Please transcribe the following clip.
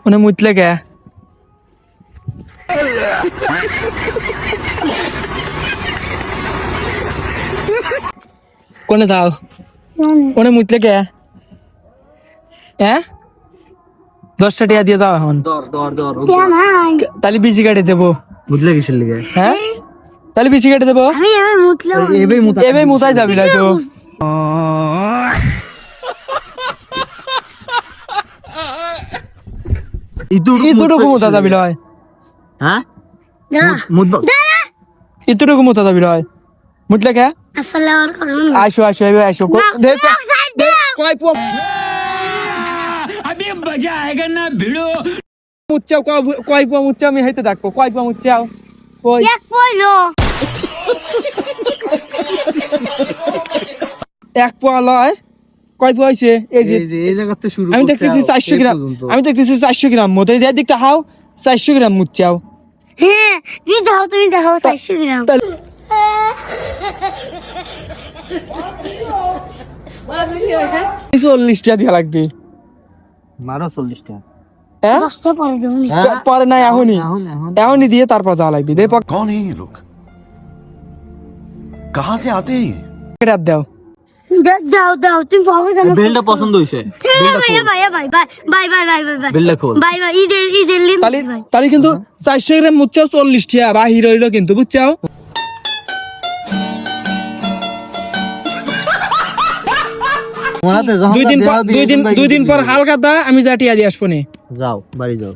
উনি মুতলে কে কোনে দাও উনি মুতলে কে হ্যাঁ 10টা টাকা দিয়ে দাও এখন তাহলে বিসি কাটে দেবো বুঝলে কিসের লিগে হ্যাঁ তাহলে বিসি কেটে দেবো এবার মুতাই যাবি না তো ইতুটুকু মুতা যাবি লয় হ্যাঁ ইতুটুকু মুতা যাবি লয় মুতলে কে আইসো আইসো এবার আইসো কয় পুয়া अभी मजा आएगा ना भिड़ो মুচ্চাও কয় পুয়া মুচ্চা আমি হাইতে দেখবো কয় পুয়া মুচ্চাও কই এক পোয়া লয় কয় পোয়া হইছে এই যে এই জায়গাতে শুরু আমি দেখতেছি 400 গ্রাম আমি দেখতেছি 400 গ্রাম মতো এই দিকটা হাও 400 গ্রাম মুচ্চাও হ্যাঁ তুমি দাও 400 গ্রাম 40 টাকা দিয়া লাগবে মারো 40 টাকা হ্যাঁ কষ্ট পরে দেবনি পরে নাই এখনই এখনই দিয়ে তারপর যাওয়া লাগবে দে कौन है ये लोग कहाँ से आते हैं ये পকেট দাও দাও তুমি পাবে জানো বিলটা পছন্দ হইছে বাই বিলটা খোল ঈদের লিন তাহলে তাহলে কিন্তু 400 গ্রাম মুচ্চাও 40 টাকা বাহির হইলো কিন্তু বুঝছাও মোনাতে যখন দুই দিন পর হালকা দা আমি যা টিয়া দিয়ে আসবো নে যাও বাড়ি যাও